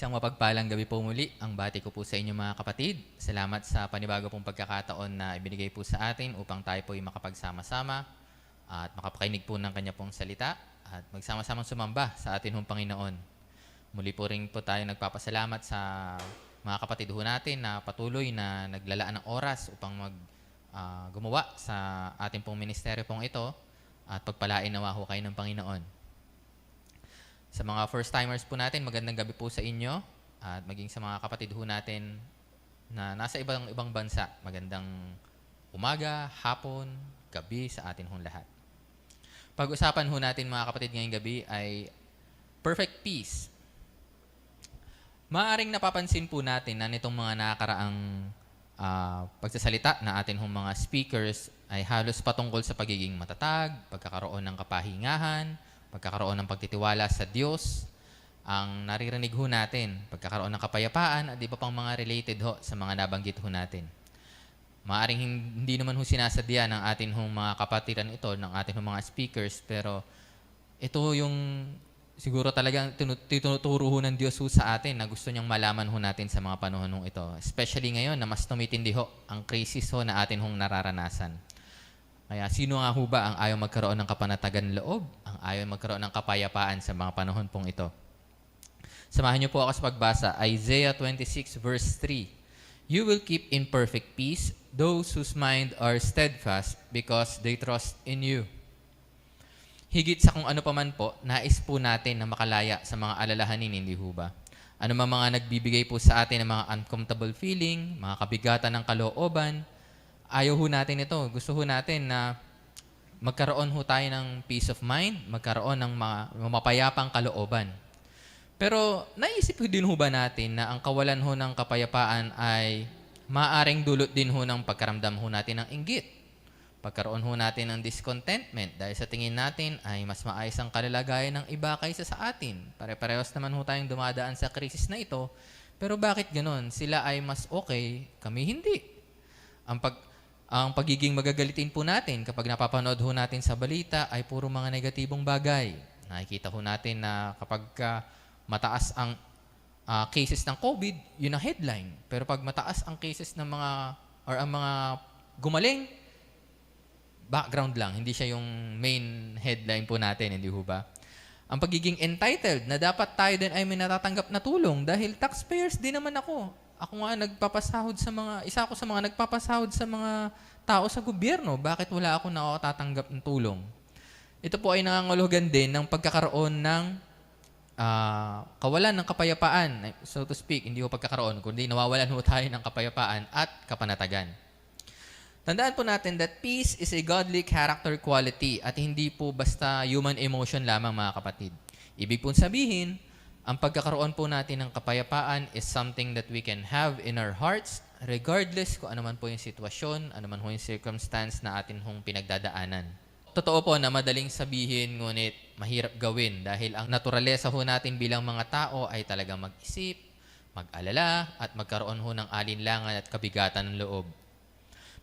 Isang mapagpalang gabi po muli ang bati ko po sa inyo mga kapatid. Salamat sa panibago pong pagkakataon na ibinigay po sa atin upang tayo po ay makapagsama-sama at makapakinig po ng kanya pong salita at magsama-samang sumamba sa atin hong Panginoon. Muli po rin po tayo nagpapasalamat sa mga kapatid ho natin na patuloy na naglalaan ng oras upang gumawa sa ating pong ministeryo pong ito at pagpalain nawa ho kayo ng Panginoon. Sa mga first-timers po natin, magandang gabi po sa inyo at maging sa mga kapatid ho natin na nasa ibang bansa, magandang umaga, hapon, gabi sa atin hong lahat. Pag-usapan ho natin mga kapatid ngayong gabi ay perfect peace. Maaring napapansin po natin na nitong mga nakakaraang pagsasalita na atin hong mga speakers ay halos patungkol sa pagiging matatag, pagkakaroon ng kapahingahan, pagkakaroon ng pagtitiwala sa Diyos, ang naririnig ho natin, pagkakaroon ng kapayapaan at iba pang mga related ho sa mga nabanggit ho natin. Maaring hindi naman ho sinasadya ng atin hong mga kapatiran ito, ng atin hong mga speakers, pero ito yung siguro talagang tinuturo ho ng Diyos ho sa atin na gusto niyang malaman ho natin sa mga panahon hong ito. Especially ngayon na mas tumitindi ho ang krisis ho na atin hong nararanasan. Kaya sino nga ho ba ang ayaw magkaroon ng kapanatagan loob? Ang ayaw magkaroon ng kapayapaan sa mga panahon pong ito? Samahan niyo po ako sa pagbasa. Isaiah 26 verse 3. You will keep in perfect peace those whose mind are steadfast because they trust in you. Higit sa kung ano pa man po, nais po natin na makalaya sa mga alalahanin, hindi ho ba? Ano mga nagbibigay po sa atin ng mga uncomfortable feeling, mga kabigatan ng kalooban, ayaw ho natin ito. Gusto ho natin na magkaroon ho tayo ng peace of mind, magkaroon ng mga mapayapang kalooban. Pero naisip ho din ho ba natin na ang kawalan ho ng kapayapaan ay maaaring dulot din ho ng pagkaramdam ho natin ng inggit. Pagkaroon ho natin ng discontentment dahil sa tingin natin ay mas maayos ang kalalagayan ng iba kaysa sa atin. Pare-parehas naman ho tayong dumadaan sa krisis na ito. Pero bakit ganon? Sila ay mas okay, kami hindi. Ang pagiging magagalitin po natin kapag napapanood ho natin sa balita ay puro mga negatibong bagay. Nakikita ho natin na kapag mataas ang cases ng COVID, yun ang headline. Pero pag mataas ang cases ng ang mga gumaling, background lang, hindi siya yung main headline po natin, hindi ho ba? Ang pagiging entitled na dapat tayo din ay may natatanggap na tulong dahil taxpayers din naman ako. Ako nga isa ako sa mga nagpapasahod sa mga tao sa gobyerno. Bakit wala ako nakatatanggap ng tulong? Ito po ay nangangahulugan din ng pagkakaroon ng kawalan ng kapayapaan, so to speak, hindi ho pagkakaroon, kundi nawawalan ho tayo ng kapayapaan at kapanatagan. Tandaan po natin that peace is a godly character quality at hindi po basta human emotion lamang mga kapatid. Ibig pong sabihin, ang pagkakaroon po natin ng kapayapaan is something that we can have in our hearts regardless kung ano man po yung sitwasyon, ano man po yung circumstance na atin hong pinagdadaanan. Totoo po na madaling sabihin ngunit mahirap gawin dahil ang naturalesa ho natin bilang mga tao ay talagang mag-isip, mag-alala at magkaroon ho ng alinlangan at kabigatan ng loob.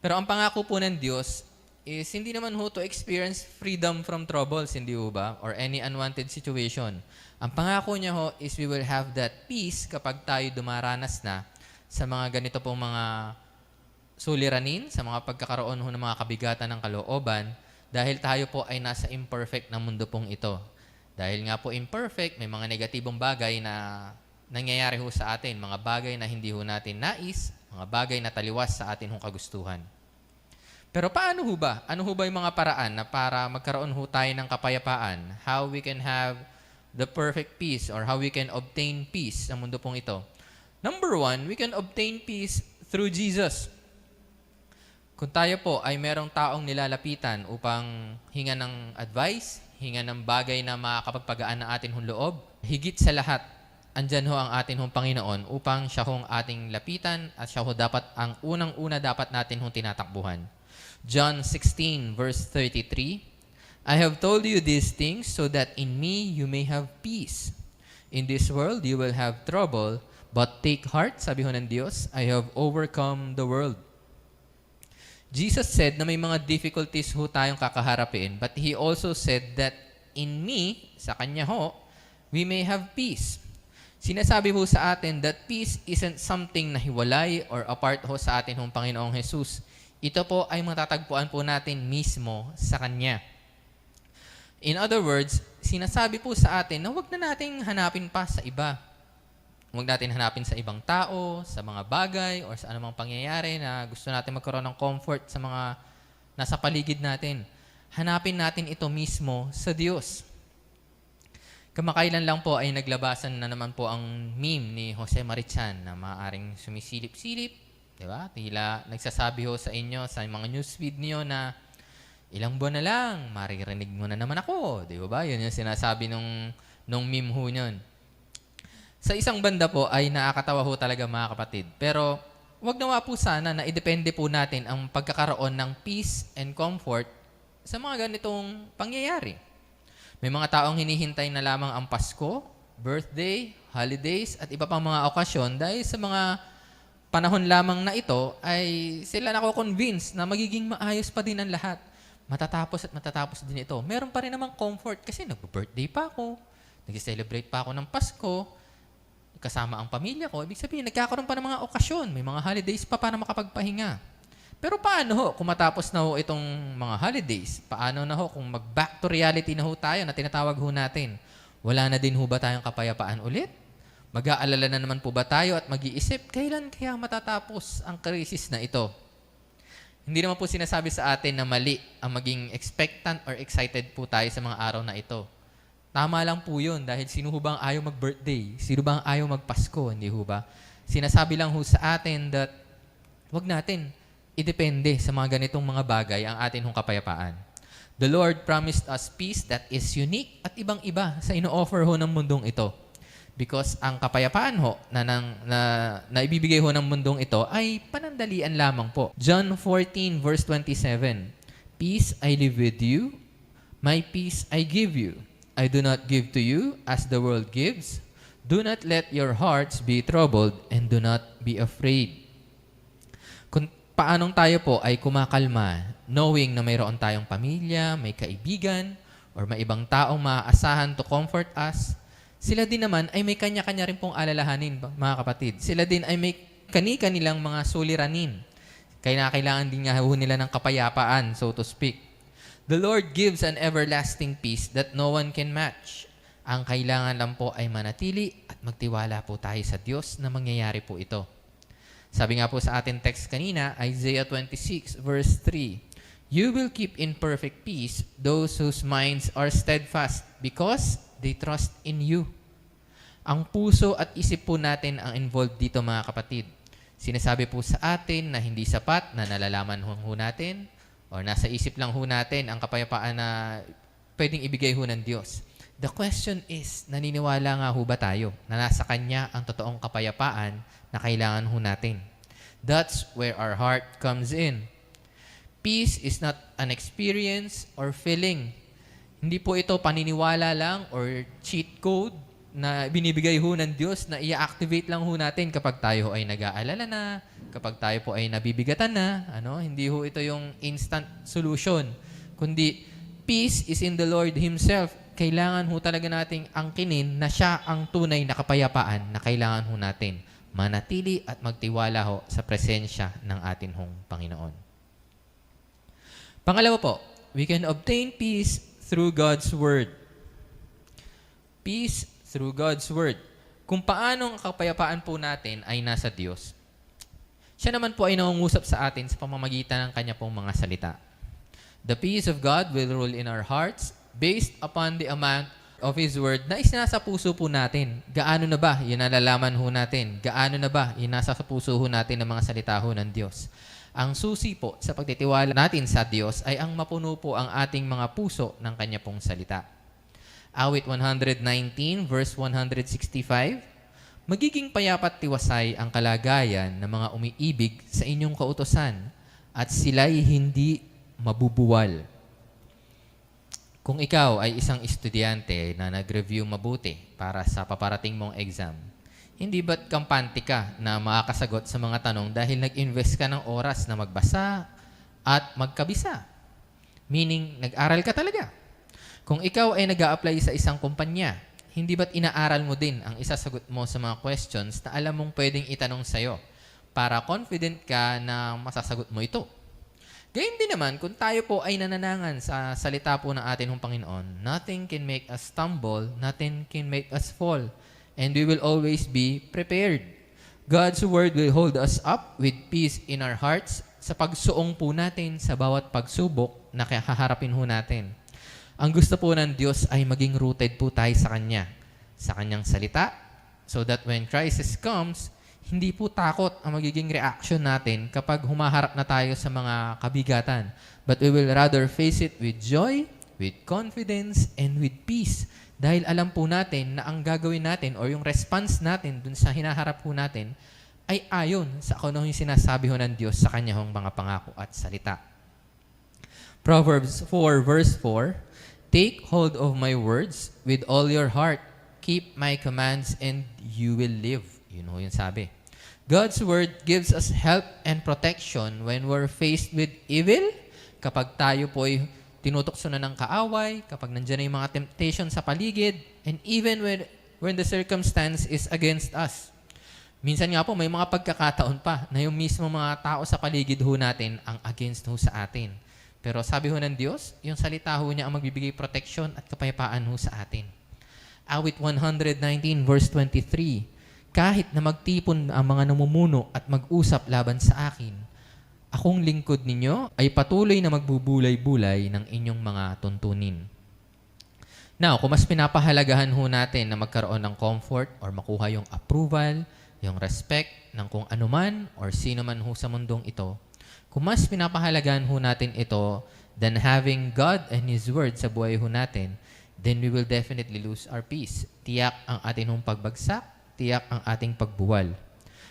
Pero ang pangako po ng Diyos is hindi naman ho to experience freedom from troubles, hindi ho ba? Or any unwanted situation. Ang pangako niya ho is we will have that peace kapag tayo dumaranas na sa mga ganito pong mga suliranin, sa mga pagkakaroon ho ng mga kabigatan ng kalooban, dahil tayo po ay nasa imperfect na mundo pong ito. Dahil nga po imperfect, may mga negatibong bagay na nangyayari ho sa atin, mga bagay na hindi ho natin nais, mga bagay na taliwas sa atin hong kagustuhan. Pero paano ho ba? Ano ho ba yung mga paraan na para magkaroon ho tayo ng kapayapaan? How we can have the perfect peace or how we can obtain peace sa mundo pong ito? Number one, we can obtain peace through Jesus. Kung tayo po ay merong taong nilalapitan upang hinga ng advice, hinga ng bagay na makakapagpagaan ng atin hong loob, higit sa lahat, andyan ho ang atin hong Panginoon upang siya hong ating lapitan at siya ho dapat ang unang-una dapat natin hong tinatakbuhan. John 16 verse 33, I have told you these things so that in me you may have peace. In this world you will have trouble, but take heart, sabi ho ng Diyos, I have overcome the world. Jesus said na may mga difficulties ho tayong kakaharapin, but He also said that in me, sa Kanya ho, we may have peace. Sinasabi ho sa atin that peace isn't something na hiwalay or apart ho sa atin hong Panginoong Jesus. Ito po ay matatagpuan po natin mismo sa Kanya. In other words, sinasabi po sa atin na huwag na nating hanapin pa sa iba. Huwag natin hanapin sa ibang tao, sa mga bagay, or sa anumang pangyayari na gusto natin magkaroon ng comfort sa mga nasa paligid natin. Hanapin natin ito mismo sa Diyos. Kamakailan lang po ay naglabasan na naman po ang meme ni Jose Marichan na maaaring sumisilip-silip, di ba? Tila nagsasabi ho sa inyo sa mga newsfeed niyo na ilang buwan na lang, maririnig mo na naman ako, di ba? Yun yung sinasabi nung meme ho yun. Sa isang banda po ay nakakatawa ho talaga mga kapatid. Pero wag nawa po sana na idepende po natin ang pagkakaroon ng peace and comfort sa mga ganitong pangyayari. May mga taong hinihintay na lamang ang Pasko, birthday, holidays, at iba pang mga okasyon dahil sa mga panahon lamang na ito ay sila nako-convince na magiging maayos pa din ang lahat. Matatapos at matatapos din ito. Meron pa rin namang comfort kasi nag-birthday pa ako, nag-celebrate pa ako ng Pasko, kasama ang pamilya ko. Ibig sabihin, nagkakaroon pa ng mga okasyon, may mga holidays pa para makapagpahinga. Pero paano ho kung matapos na ho itong mga holidays? Paano na ho kung mag-back to reality na ho tayo na tinatawag ho natin? Wala na din ho ba tayong kapayapaan ulit? Mag-aalala na naman po ba tayo at mag-iisip, kailan kaya matatapos ang krisis na ito? Hindi naman po sinasabi sa atin na mali ang maging expectant or excited po tayo sa mga araw na ito. Tama lang po yun dahil sino ho bang ayaw mag-birthday? Sino bang ayaw mag-Pasko? Hindi ho ba? Sinasabi lang ho sa atin that wag natin idepende sa mga ganitong mga bagay ang atin hong kapayapaan. The Lord promised us peace that is unique at ibang-iba sa ino-offer ho ng mundong ito. Because ang kapayapaan ho na ibibigay ho ng mundong ito ay panandalian lamang po. John 14 verse 27. Peace I leave with you, my peace I give you. I do not give to you as the world gives. Do not let your hearts be troubled and do not be afraid. Kung paanong tayo po ay kumakalma, knowing na mayroon tayong pamilya, may kaibigan, or may ibang taong maaasahan to comfort us, sila din naman ay may kanya-kanya rin pong alalahanin, mga kapatid. Sila din ay may kani-kanilang mga suliranin. Kaya kailangan din nga nila ng kapayapaan, so to speak. The Lord gives an everlasting peace that no one can match. Ang kailangan lang po ay manatili at magtiwala po tayo sa Diyos na mangyayari po ito. Sabi nga po sa ating text kanina, Isaiah 26 verse 3, You will keep in perfect peace those whose minds are steadfast because they trust in you. Ang puso at isip po natin ang involved dito mga kapatid. Sinasabi po sa atin na hindi sapat na nalalaman ho natin o nasa isip lang ho natin ang kapayapaan na pwedeng ibigay ho ng Diyos. The question is, naniniwala nga ho ba tayo na nasa Kanya ang totoong kapayapaan na kailangan ho natin? That's where our heart comes in. Peace is not an experience or feeling. Hindi po ito paniniwala lang or cheat code na binibigay ho ng Diyos na i-activate lang ho natin kapag tayo ay nag-aalala na, kapag tayo po ay nabibigatan na. Hindi ho ito yung instant solution. Kundi, peace is in the Lord Himself. Kailangan ho talaga nating angkinin na siya ang tunay na kapayapaan na kailangan ho natin manatili at magtiwala ho sa presensya ng atin hong Panginoon. Pangalawa po, we can obtain peace through God's Word. Peace through God's Word. Kung paano ang kapayapaan po natin ay nasa Diyos, siya naman po ay nangungusap sa atin sa pamamagitan ng Kanya pong mga salita. The peace of God will rule in our hearts based upon the amount of His Word na isinasa puso po natin. Gaano na ba yun nalalaman ho natin? Gaano na ba yun nasa puso ho natin ng mga salita ho ng Diyos? Ang susi po sa pagtitiwala natin sa Diyos ay ang mapuno po ang ating mga puso ng Kanya pong salita. Awit 119 verse 165, Magiging payapat tiwasay ang kalagayan ng mga umiibig sa inyong kautusan at sila'y hindi mabubuwal. Kung ikaw ay isang estudyante na nag-review mabuti para sa paparating mong exam, hindi ba't kampante ka na makakasagot sa mga tanong dahil nag-invest ka ng oras na magbasa at magkabisa? Meaning, nag-aral ka talaga. Kung ikaw ay nag-a-apply sa isang kumpanya, hindi ba't inaaral mo din ang isasagot mo sa mga questions na alam mong pwedeng itanong sa'yo para confident ka na masasagot mo ito? Gayun din naman, kung tayo po ay nananangan sa salita po ng atin ng Panginoon, nothing can make us stumble, nothing can make us fall, and we will always be prepared. God's Word will hold us up with peace in our hearts sa pagsuong po natin sa bawat pagsubok na haharapin ho natin. Ang gusto po ng Diyos ay maging rooted po tayo sa Kanya, sa Kanyang salita, so that when crisis comes, hindi po takot ang magiging reaction natin kapag humaharap na tayo sa mga kabigatan. But we will rather face it with joy, with confidence, and with peace. Dahil alam po natin na ang gagawin natin or yung response natin dun sa hinaharap po natin ay ayon sa kung ano yung sinasabi ho ng Diyos sa Kanyang mga pangako at salita. Proverbs 4 verse 4, "Take hold of my words with all your heart. Keep my commands and you will live." Yun ho yung sabi. God's Word gives us help and protection when we're faced with evil, kapag tayo po ay tinutokso na ng kaaway, kapag nandiyan na yung mga temptation sa paligid, and even when the circumstance is against us. Minsan nga po, may mga pagkakataon pa na yung mismo mga tao sa paligid ho natin ang against ho sa atin. Pero sabi ho ng Diyos, yung salita ho niya ang magbibigay protection at kapayapaan ho sa atin. Awit 119 verse 23, "Kahit na magtipon ang mga namumuno at mag-usap laban sa akin, akong lingkod ninyo ay patuloy na magbubulay-bulay ng inyong mga tuntunin." Now, kung mas pinapahalagahan ho natin na magkaroon ng comfort or makuha yung approval, yung respect ng kung anuman or sino man ho sa mundong ito, kung mas pinapahalagahan ho natin ito than having God and His Word sa buhay ho natin, then we will definitely lose our peace. Tiyak ang ating hong pagbagsak, tiyak ang ating pagbuwal.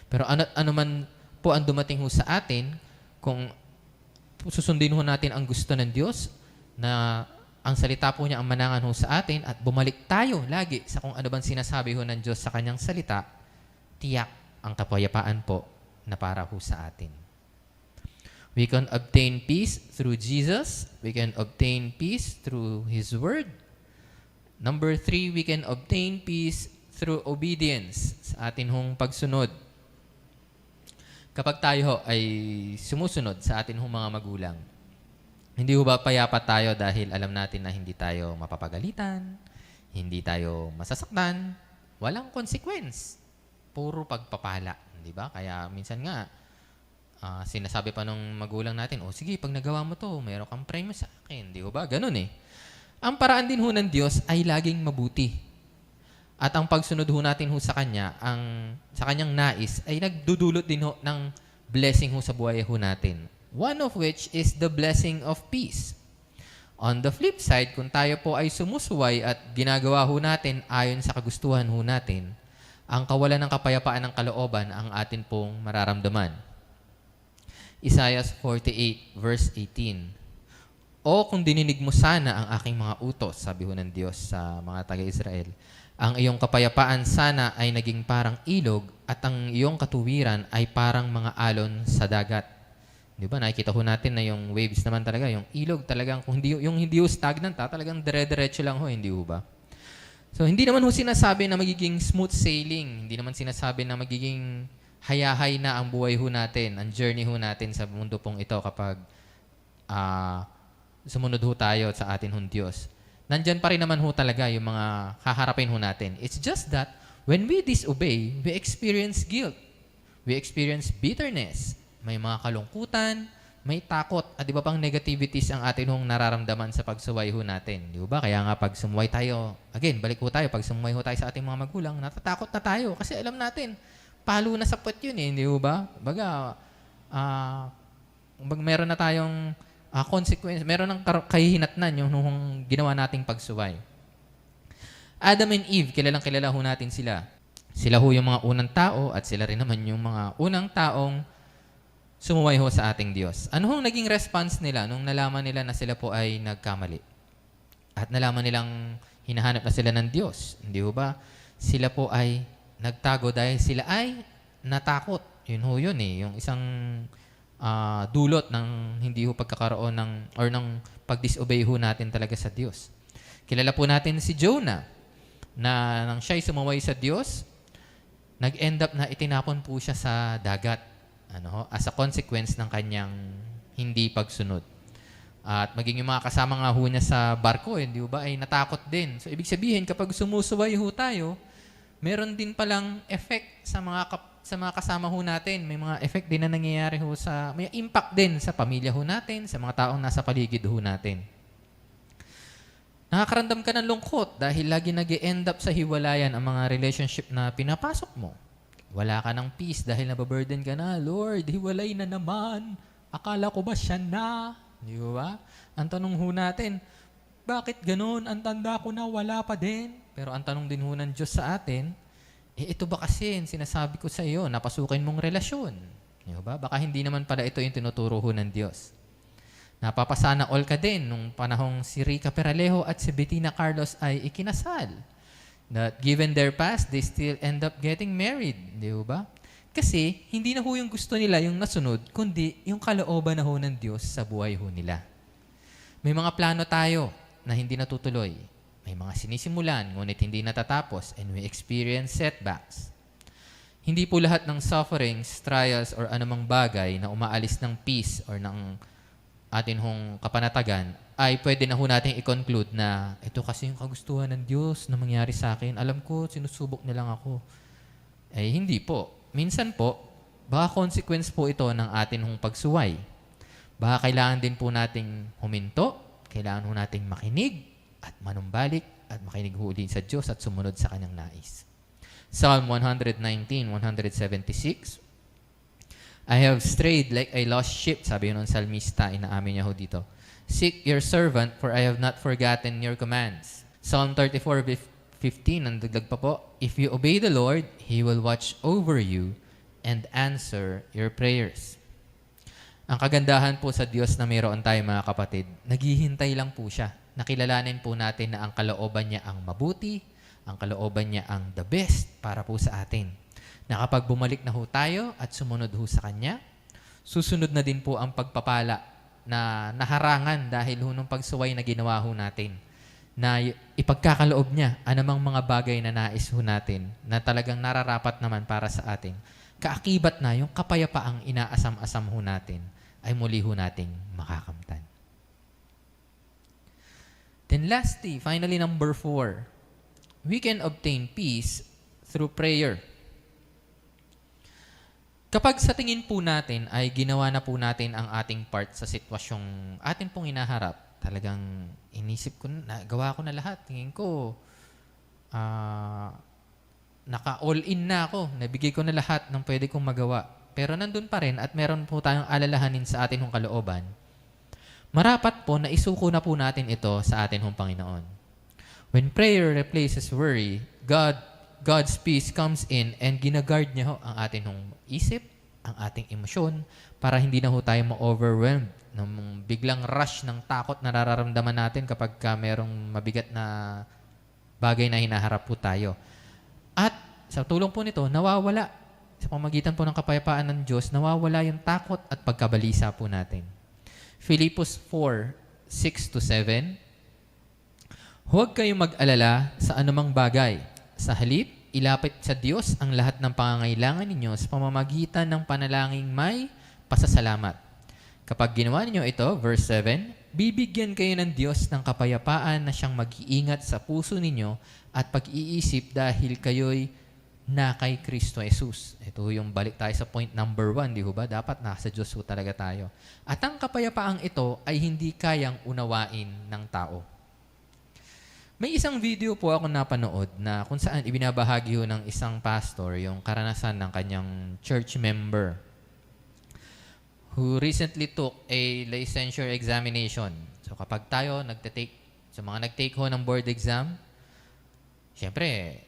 Pero ano man po ang dumating ho sa atin, kung susundin ho natin ang gusto ng Diyos, na ang salita po niya ang manangan ho sa atin at bumalik tayo lagi sa kung ano bang sinasabi ho ng Diyos sa Kanyang salita, tiyak ang kapayapaan po na para ho sa atin. We can obtain peace through Jesus. We can obtain peace through His Word. Number 3, we can obtain peace through obedience, sa atin hong pagsunod. Kapag tayo ho ay sumusunod sa atin hong mga magulang, hindi ho ba payapa tayo dahil alam natin na hindi tayo mapapagalitan, hindi tayo masasaktan, walang consequence. Puro pagpapala, di ba? Kaya minsan nga, sinasabi pa nung magulang natin, sige, pag nagawa mo to, mayroon kang premyo sa akin. Di ba? Ganun eh. Ang paraan din ho ng Diyos ay laging mabuti. At ang pagsunod ho natin ho sa Kanya, sa Kanyang nais, ay nagdudulot din ho ng blessing ho sa buhay ho natin. One of which is the blessing of peace. On the flip side, kung tayo po ay sumusuway at ginagawa ho natin ayon sa kagustuhan ho natin, ang kawalan ng kapayapaan ng kalooban ang atin pong mararamdaman. Isaiah 48 verse 18. "O kung dininig mo sana ang aking mga utos," sabi ho ng Diyos sa mga taga-Israel, "ang iyong kapayapaan sana ay naging parang ilog at ang iyong katuwiran ay parang mga alon sa dagat." Di ba? Nakikita ho natin na yung waves naman talaga, yung ilog talagang, kung hindi ho stagnant, talagang dire-diretso lang ho, hindi ho ba? So, hindi naman ho sinasabi na magiging smooth sailing. Hindi naman sinasabi na magiging hayahay na ang buhay ho natin, ang journey ho natin sa mundo pong ito kapag sumunod ho tayo sa atin hong Diyos. Nandyan pa rin naman ho talaga yung mga haharapin ho natin. It's just that when we disobey, we experience guilt. We experience bitterness. May mga kalungkutan, may takot, at iba pang negativities ang atin hong nararamdaman sa pagsuway ho natin. Di ba? Kaya nga pag sumuway tayo, again, balik ho tayo, pag sumuway ho tayo sa ating mga magulang, natatakot na tayo kasi alam natin, palo na sa puwet yun eh, hindi ba? Baga, meron na tayong consequence, meron ng kahihinatnan yung nung ginawa nating pagsuway. Adam and Eve, kilalang kilala ho natin sila. Sila ho yung mga unang tao at sila rin naman yung mga unang taong sumuway ho sa ating Diyos. Ano hong naging response nila nung nalaman nila na sila po ay nagkamali? At nalaman nilang hinahanap na sila ng Diyos. Hindi ho ba? Sila po ay nagtago dahil sila ay natakot. Yun ho yun eh. Yung isang dulot ng hindi ho pagkakaroon ng pag-disobey ho natin talaga sa Diyos. Kilala po natin si Jonah. na nang siya'y sumaway sa Diyos, nag-end up na itinapon po siya sa dagat as a consequence ng kanyang hindi pagsunod. At maging yung mga kasama nga ho niya sa barko, di ba, ay natakot din. So, ibig sabihin, kapag sumusuway ho tayo, meron din palang effect sa mga kasama ho natin. May mga effect din na nangyayari ho may impact din sa pamilya ho natin, sa mga taong nasa paligid ho natin. Nakakaramdam ka ng lungkot dahil lagi nag-e-end up sa hiwalayan ang mga relationship na pinapasok mo. Wala ka ng peace dahil nababurden ka na, Lord, hiwalay na naman. Akala ko ba siya na? Di ba? Ang tanong ho natin, bakit ganun? Ang tanda ko na wala pa din. Pero ang tanong din ho ng Diyos sa atin, ito ba kasi sinasabi ko sa iyo, napasukin mong relasyon? Di ba? Baka hindi naman pala ito yung tinuturo ho ng Diyos. Napapasana all ka din nung panahong si Rica Peralejo at si Bettina Carlos ay ikinasal. That given their past, they still end up getting married. Di ba? Kasi hindi na ho yung gusto nila yung nasunod, kundi yung kalooban na ho ng Diyos sa buhay ho nila. May mga plano tayo na hindi natutuloy. May mga sinisimulan, ngunit hindi natatapos, and we experience setbacks. Hindi po lahat ng sufferings, trials, or anumang bagay na umaalis ng peace or ng atin hong kapanatagan ay pwede na ho natin i-conclude na ito kasi yung kagustuhan ng Diyos na mangyari sa akin. Alam ko, sinusubok nilang ako. Hindi po. Minsan po, baka consequence po ito ng atin hong pagsuway. Baka kailangan din po nating huminto, kailangan ho nating makinig at manumbalik at makinig huli sa Diyos at sumunod sa kanyang nais. Psalm 119:176, I have strayed like a lost sheep, sabi yun ng salmista, inaamin niya ho dito. Seek your servant, for I have not forgotten your commands. Psalm 34:15, ang dagdag pa po, if you obey the Lord, He will watch over you and answer your prayers. Ang kagandahan po sa Diyos na mayroon tayo mga kapatid, naghihintay lang po siya. Nakilalanin po natin na ang kalooban niya ang mabuti, ang kalooban niya ang the best para po sa atin. Na kapag bumalik na ho tayo at sumunod ho sa Kanya, susunod na din po ang pagpapala na naharangan dahil ho nung pagsuway na ginawa ho natin. Na ipagkakaloob niya anumang mga bagay na nais ho natin na talagang nararapat naman para sa atin. Kaakibat na yung kapayapaang inaasam-asam ho natin ay muli ho nating makakamtan. Then lastly, finally number 4, we can obtain peace through prayer. Kapag sa tingin po natin ay ginawa na po natin ang ating part sa sitwasyong atin pong inaharap, talagang inisip ko na, gawa ko na lahat. Tingin ko, naka-all-in na ako. Nabigay ko na lahat ng pwede kong magawa. Pero nandun pa rin at meron po tayong alalahanin sa atin hong kalooban. Marapat po na isuko na po natin ito sa atin hong Panginoon. When prayer replaces worry, God's peace comes in and ginagard niya ho ang atin hong isip, ang ating emosyon, para hindi na ho tayo ma-overwhelmed ng biglang rush ng takot na nararamdaman natin kapag merong mabigat na bagay na hinaharap po tayo. At sa tulong po nito, nawawala, sa pamagitan po ng kapayapaan ng Diyos, nawawala yung takot at pagkabalisa po natin. Philippus 4:6-7, huwag kayong mag-alala sa anumang bagay. Sa halip, ilapit sa Diyos ang lahat ng pangangailangan ninyo sa pamamagitan ng panalangin may pasasalamat. Kapag ginawa ninyo ito, verse 7, bibigyan kayo ng Diyos ng kapayapaan na siyang mag-iingat sa puso ninyo at pag-iisip dahil kayo'y na kay Kristo Jesus. Ito yung balik tayo sa point number 1, di ba? Dapat nasa Diyos ho talaga tayo. At ang kapayapaang ito ay hindi kayang unawain ng tao. May isang video po ako napanood na kung saan ibinabahagi ho ng isang pastor yung karanasan ng kanyang church member who recently took a licensure examination. So kapag tayo sa mga nag-take ho ng board exam, syempre,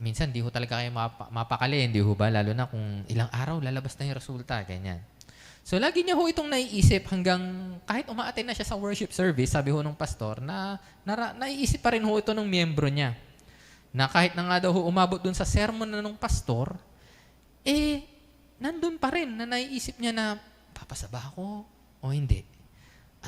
minsan di ho talaga kayo mapakali, hindi ho ba? Lalo na kung ilang araw lalabas na yung resulta, ganyan. So, lagi niya ho itong naiisip hanggang kahit umaattend na siya sa worship service, sabi ho ng pastor, na naiisip pa rin ho ito ng miyembro niya. Na kahit na nga daw ho umabot dun sa sermon na ng pastor, nandun pa rin na naiisip niya na, papasa ba ako o hindi?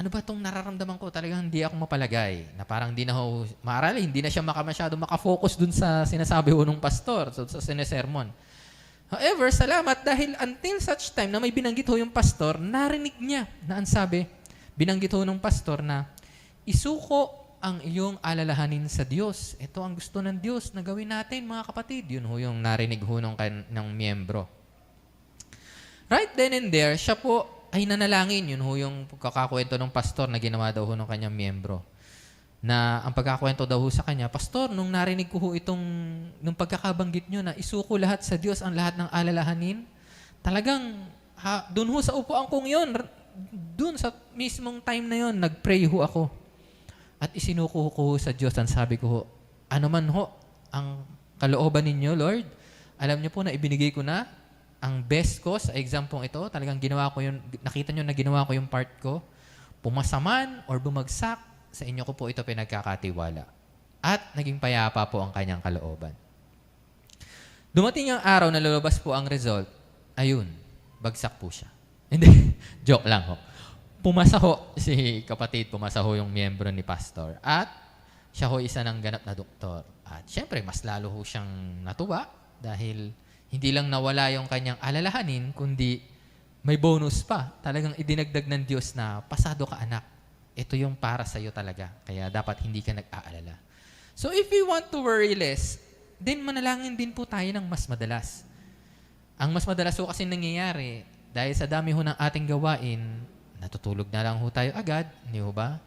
ano ba itong nararamdaman ko? Talagang hindi ako mapalagay. Na parang hindi na ho, maarali, hindi na siya masyado makafocus dun sa sinasabi ho ng pastor, so, sa sinesermon. However, salamat dahil until such time na may binanggit ho yung pastor, narinig niya na ang sabi, binanggit ho ng pastor na isuko ang iyong alalahanin sa Diyos. Ito ang gusto ng Diyos na gawin natin, mga kapatid. Yun ho yung narinig ho ng miyembro. Right then and there, siya po ay nanalangin. Yun ho yung kakakwento ng pastor na ginawa daw ho ng kanyang miyembro. Na ang pagkakwento daw ho sa kanya, Pastor, nung narinig ko ho nung pagkakabanggit nyo na isuko lahat sa Diyos ang lahat ng alalahanin, talagang dun ho sa upuan kong yun, dun sa mismong time na yun, nag-pray ho ako. At isinuko ko ho sa Diyos, ang sabi ko ho, ano man ho ang kalooban ninyo, Lord, alam niyo po na ibinigay ko na ang best ko sa exam pong ito. Talagang ginawa ko yun, nakita niyo na ginawa ko yung part ko. Pumasaman or bumagsak, sa inyo ko po ito pinagkakatiwala. At naging payapa po ang kanyang kalooban. Dumating ang araw na lalabas po ang result, ayun, bagsak po siya. Hindi, joke lang ho. Pumasa ho si kapatid, pumasa ho yung miyembro ni pastor. At siya ho isa ng ganap na doktor. At syempre, mas lalo ho siyang natuwa dahil hindi lang nawala yung kanyang alalahanin, kundi may bonus pa. Talagang idinagdag ng Diyos na pasado ka anak. Ito yung para sa'yo talaga. Kaya dapat hindi ka nag-aalala. So if we want to worry less, then manalangin din po tayo ng mas madalas. Ang mas madalas po kasi nangyayari, dahil sa dami ho ng ating gawain, natutulog na lang ho tayo agad, hindi ho ba?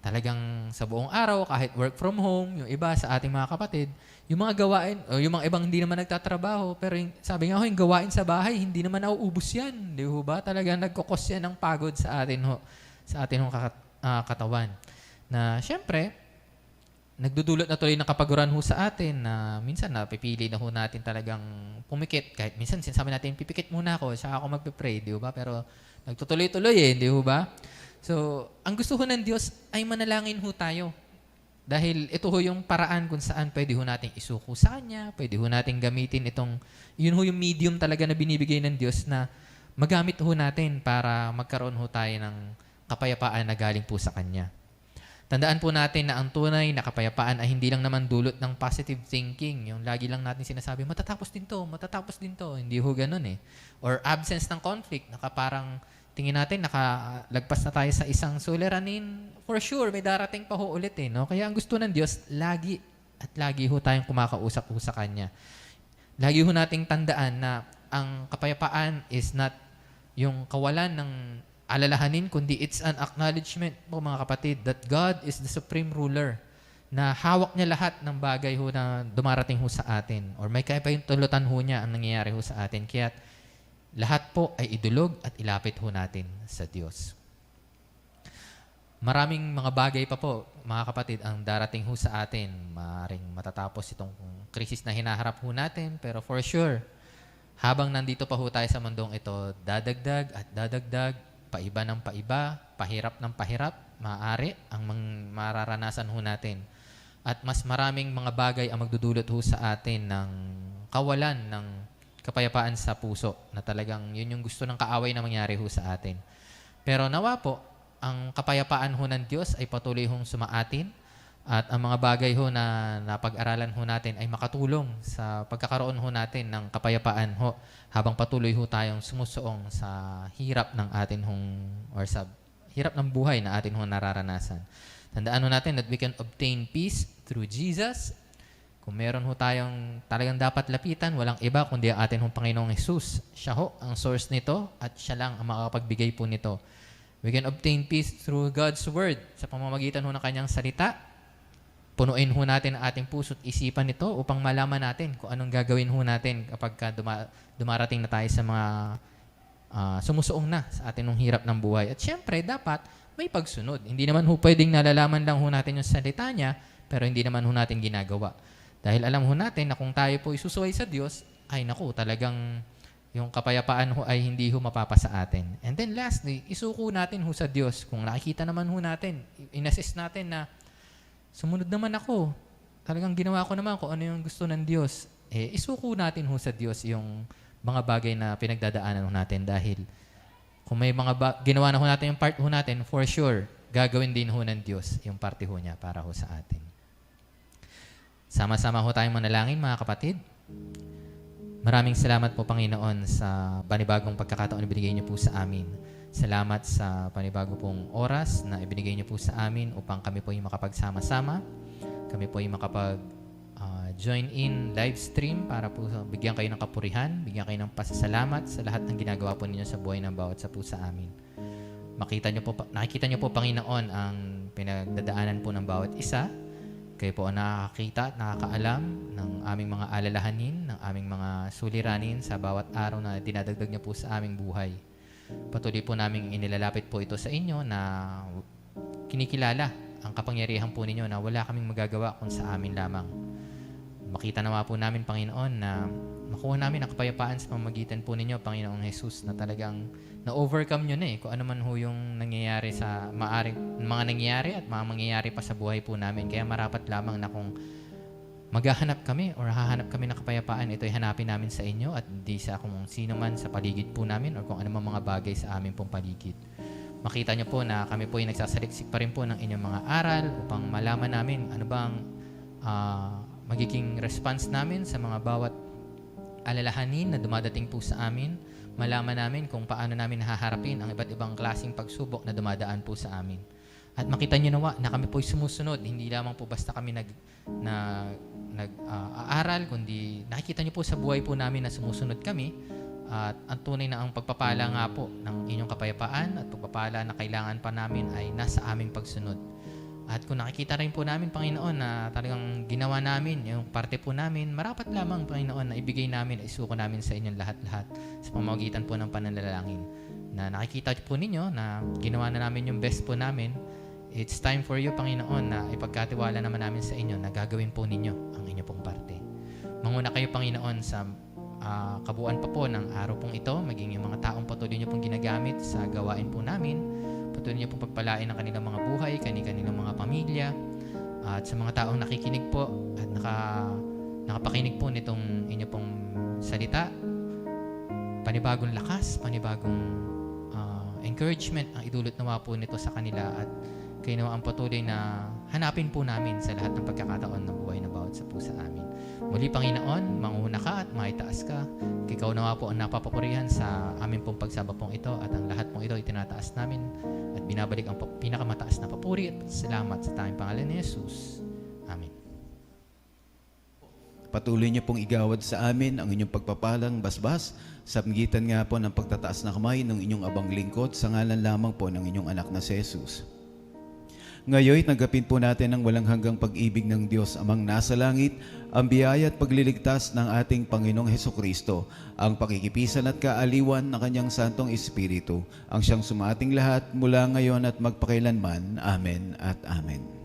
Talagang sa buong araw, kahit work from home, yung iba sa ating mga kapatid, yung mga gawain, o yung mga ibang hindi naman nagtatrabaho, pero sabi nga ho, yung gawain sa bahay, hindi naman nauubos yan. Hindi ho ba? Talagang nagkukos yan ng pagod sa atin ho, katawan. Na syempre, nagdudulot na tuloy ng kapaguran ho sa atin na minsan napipili na ho natin talagang pumikit. Kahit minsan sinasabi natin, pipikit muna ako, saka ako magpipray, di ba? Pero nagtutuloy-tuloy di ba? So, ang gusto ho ng Diyos ay manalangin ho tayo. Dahil ito ho yung paraan kung saan pwede ho natin isuko sa Kanya, pwede ho natin gamitin yun ho yung medium talaga na binibigay ng Diyos na magamit ho natin para magkaroon ho tayo ng kapayapaan na galing po sa Kanya. Tandaan po natin na ang tunay na kapayapaan ay hindi lang naman dulot ng positive thinking. Yung lagi lang natin sinasabi, matatapos din to. Hindi ho ganun eh. Or absence ng conflict. Parang tingin natin, nakalagpas na tayo sa isang suliranin. For sure, may darating pa ho ulit eh. No? Kaya ang gusto ng Diyos, lagi ho tayong kumakausap ho sa Kanya. Lagi ho nating tandaan na ang kapayapaan is not yung kawalan ng alalahanin, kundi it's an acknowledgement po mga kapatid that God is the supreme ruler na hawak niya lahat ng bagay ho na dumarating ho sa atin or may kaya pa yung tulutan ho niya ang nangyayari ho sa atin. Kaya lahat po ay idulog at ilapit ho natin sa Diyos. Maraming mga bagay pa po mga kapatid ang darating ho sa atin. Maaaring matatapos itong krisis na hinaharap ho natin pero for sure, habang nandito pa ho tayo sa mundong ito, dadagdag at dadagdag paiba ng paiba, pahirap ng pahirap, maaari ang mararanasan ho natin. At mas maraming mga bagay ang magdudulot ho sa atin ng kawalan ng kapayapaan sa puso na talagang yun yung gusto ng kaaway na mangyari ho sa atin. Pero nawa po, ang kapayapaan ho ng Diyos ay patuloy hong sumaatin at ang mga bagay ho na napag-aralan ho natin ay makatulong sa pagkakaroon ho natin ng kapayapaan ho habang patuloy ho tayong sumusuong sa hirap ng atin or sa hirap ng buhay na atin nararanasan. Tandaan ho natin that we can obtain peace through Jesus. Kung meron ho tayong talagang dapat lapitan, walang iba kundi ang atin Panginoong Jesus. Siya ho ang source nito at siya lang ang makakapagbigay po nito. We can obtain peace through God's Word sa pamamagitan ng Kanyang salita. Punuin ho natin ang ating puso at isipan nito upang malaman natin kung anong gagawin ho natin kapag dumarating na tayo sa mga sumusuong na sa atin ng hirap ng buhay. At syempre, dapat may pagsunod. Hindi naman ho pwedeng nalalaman lang ho natin yung salita niya, pero hindi naman ho natin ginagawa. Dahil alam ho natin na kung tayo po isusuway sa Diyos, ay naku, talagang yung kapayapaan ho ay hindi ho mapapasa atin. And then lastly, isuko natin ho sa Diyos. Kung nakikita naman ho natin, inassess natin na sumunod naman ako. Talagang ginawa ko naman kung ano yung gusto ng Diyos. Isuko natin ho sa Diyos yung mga bagay na pinagdadaanan natin dahil Kung may mga ginawa na ho natin yung part ho natin, for sure, gagawin din ho ng Diyos yung parte ho niya para ho sa atin. Sama-sama ho tayong manalangin, mga kapatid. Maraming salamat po, Panginoon, sa panibagong pagkakataon na binigay niyo po sa amin. Salamat sa panibago pong oras na ibinigay niyo po sa amin upang kami po yung makapagsama-sama. Kami po yung join in live stream para po bigyan kayo ng kapurihan, bigyan kayo ng pasasalamat sa lahat ng ginagawa po ninyo sa buhay ng bawat sa po sa amin. Nakikita niyo po, Panginoon, ang pinagdadaanan po ng bawat isa. Kayo po ang nakakita at nakakaalam ng aming mga alalahanin, ng aming mga suliranin sa bawat araw na dinadagdag niyo po sa aming buhay. Patuloy po namin inilalapit po ito sa inyo na kinikilala ang kapangyarihan po ninyo na wala kaming magagawa kung sa amin lamang. Makita nawa po namin, Panginoon, na makuha namin ang kapayapaan sa pamamagitan po ninyo, Panginoong Jesus, na talagang na-overcome nyo na kung ano man ho yung nangyayari sa mga nangyayari at mga mangyayari pa sa buhay po namin. Kaya marapat lamang na kung maghahanap kami or hahanap kami ng kapayapaan, ito ay hanapin namin sa inyo at hindi sa kung sino man sa paligid po namin or kung ano man mga bagay sa aming pong paligid. Makita nyo po na kami po ay nagsasaliksik pa rin po ng inyong mga aral upang malaman namin ano bang magiging response namin sa mga bawat alalahanin na dumadating po sa amin. Malaman namin kung paano namin haharapin ang iba't ibang klaseng pagsubok na dumadaan po sa amin. At makita nyo na kami po'y sumusunod. Hindi lamang po basta kami aaral, kundi nakikita nyo po sa buhay po namin na sumusunod kami. At ang tunay na ang pagpapala nga po ng inyong kapayapaan at pagpapala na kailangan pa namin ay nasa aming pagsunod. At kung nakikita rin po namin, Panginoon, na talagang ginawa namin, yung parte po namin, marapat lamang, Panginoon, na ibigay namin, isuko namin sa inyong lahat-lahat sa pamamagitan po ng pananalangin. Na nakikita po ninyo na ginawa na namin yung best po namin. It's time for you, Panginoon, na ipagkatiwala naman namin sa inyo na gagawin po ninyo ang inyo pong parte. Manguna kayo, Panginoon, sa kabuuan pa po ng araw pong ito, maging yung mga taong patuloy nyo pong ginagamit sa gawain po namin. Patuloy niyo pong pagpalain ang kanilang mga buhay, kanilang mga pamilya, at sa mga taong nakikinig po at nakapakinig po nitong inyo pong salita. Panibagong lakas, panibagong encouragement ang idulot nawa po nito sa kanila at kayo nawa ang patuloy na hanapin po namin sa lahat ng pagkakataon ng buhay na bawat sa pusa amin. Muli, Panginoon, manguna ka at maitaas ka. Ikaw nawa po ang napapapurihan sa aming pong pagsaba pong ito at ang lahat pong ito ay tinataas namin at binabalik ang pinakamataas na papuri at salamat sa tanging pangalan ni Jesus. Amen. Patuloy niyo pong igawad sa amin ang inyong pagpapalang basbas sa pagitan nga po ng pagtataas na kamay ng inyong abang lingkod sa ngalan lamang po ng inyong anak na si Jesus. Ngayon, tanggapin po natin ang walang hanggang pag-ibig ng Diyos Amang nasa langit, ang biyaya at pagliligtas ng ating Panginoong Hesukristo, ang pakikipisan at kaaliwan ng Kanyang Santong Espiritu, ang siyang sumating lahat mula ngayon at magpakailanman. Amen at Amen.